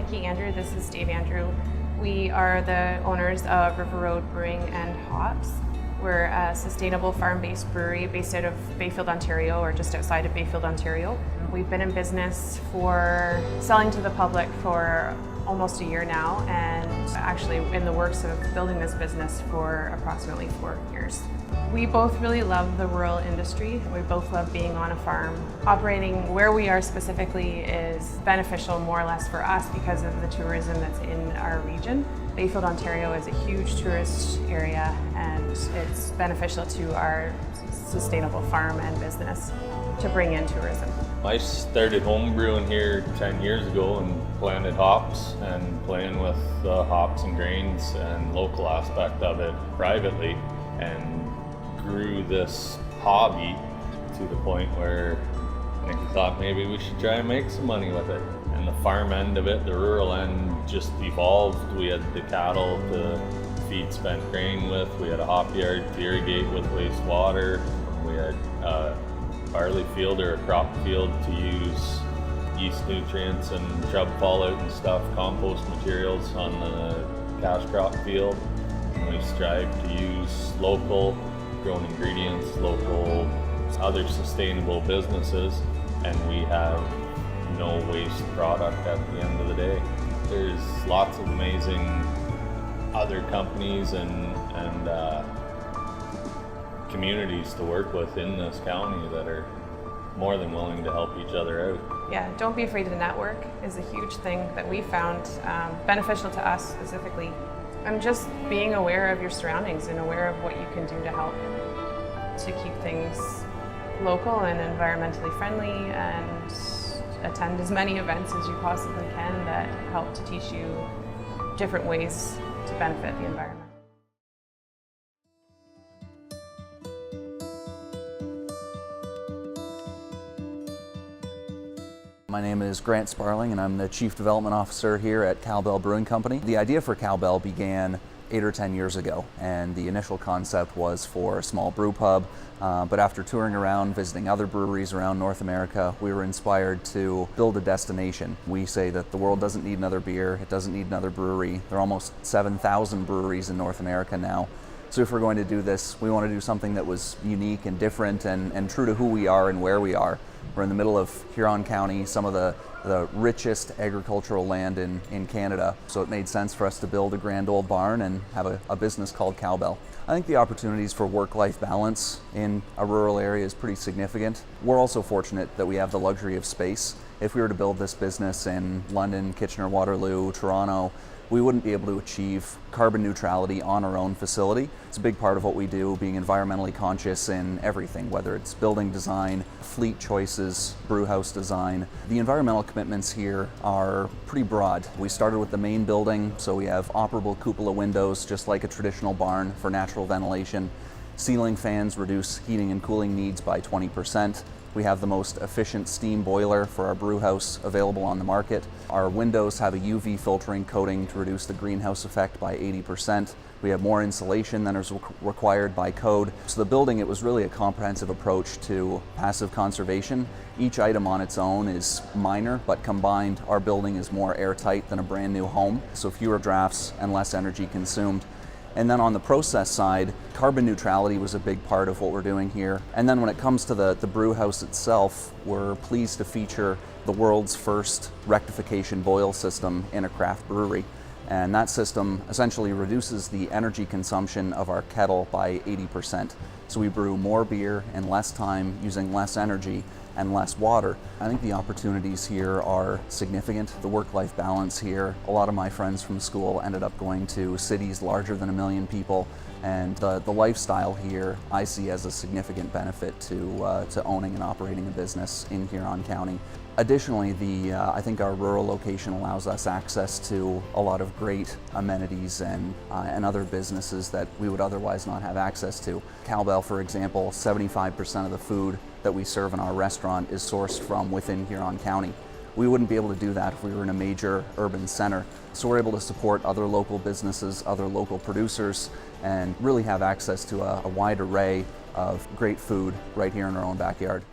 Nikki Andrew, this is Dave Andrew. We are the owners of River Road Brewing and Hops. We're a sustainable farm-based brewery based out of Bayfield, Ontario, or just outside of Bayfield, Ontario. We've been in business for selling to the public for almost a year now, and actually in the works of building this business for approximately 4 years. We both really love the rural industry. We both love being on a farm. Operating where we are specifically is beneficial more or less for us because of the tourism that's in our region. Bayfield, Ontario is a huge tourist area, and it's beneficial to our sustainable farm and business to bring in tourism. I started home brewing here 10 years ago and planted hops and playing with the hops and grains and local aspect of it privately, and grew this hobby to the point where Nikki thought maybe we should try and make some money with it. And the farm end of it, the rural end, just evolved. We had the cattle to feed spent grain with, we had a hop yard to irrigate with wastewater, we had a barley field or a crop field to use yeast nutrients and shrub fallout and stuff, compost materials on the cash crop field. And we strive to use local grown ingredients, local other sustainable businesses, and we have no waste product at the end of the day. There's lots of amazing other companies and communities to work with in this county that are more than willing to help each other out. Yeah, don't be afraid to network is a huge thing that we found beneficial to us specifically. And just being aware of your surroundings and aware of what you can do to help to keep things local and environmentally friendly, and attend as many events as you possibly can that help to teach you different ways to benefit the environment. My name is Grant Sparling, and I'm the Chief Development Officer here at Cowbell Brewing Company. The idea for Cowbell began 8 or 10 years ago, and the initial concept was for a small brew pub, but after touring around, visiting other breweries around North America, we were inspired to build a destination. We say that the world doesn't need another beer, it doesn't need another brewery. There are almost 7,000 breweries in North America now. So if we're going to do this, we want to do something that was unique and different and true to who we are and where we are. We're in the middle of Huron County, some of the richest agricultural land in Canada. So it made sense for us to build a grand old barn and have a business called Cowbell. I think the opportunities for work-life balance in a rural area is pretty significant. We're also fortunate that we have the luxury of space. If we were to build this business in London, Kitchener-Waterloo, Toronto, we wouldn't be able to achieve carbon neutrality on our own facility. It's a big part of what we do, being environmentally conscious in everything, whether it's building design, fleet choices, brew house design. The environmental commitments here are pretty broad. We started with the main building, so we have operable cupola windows, just like a traditional barn, for natural ventilation. Ceiling fans reduce heating and cooling needs by 20%. We have the most efficient steam boiler for our brew house available on the market. Our windows have a UV filtering coating to reduce the greenhouse effect by 80%. We have more insulation than is required by code. So the building, it was really a comprehensive approach to passive conservation. Each item on its own is minor, but combined, our building is more airtight than a brand new home, so fewer drafts and less energy consumed. And then on the process side, carbon neutrality was a big part of what we're doing here. And then when it comes to the brew house itself, we're pleased to feature the world's first rectification boil system in a craft brewery. And that system essentially reduces the energy consumption of our kettle by 80%. So we brew more beer in less time using less energy and less water. I think the opportunities here are significant. The work-life balance here, a lot of my friends from school ended up going to cities larger than 1 million people, and the lifestyle here I see as a significant benefit to owning and operating a business in Huron County. Additionally, I think our rural location allows us access to a lot of great amenities and other businesses that we would otherwise not have access to. Cowbell, for example, 75% of the food that we serve in our restaurant is sourced from within Huron County. We wouldn't be able to do that if we were in a major urban center. So we're able to support other local businesses, other local producers, and really have access to a wide array of great food right here in our own backyard.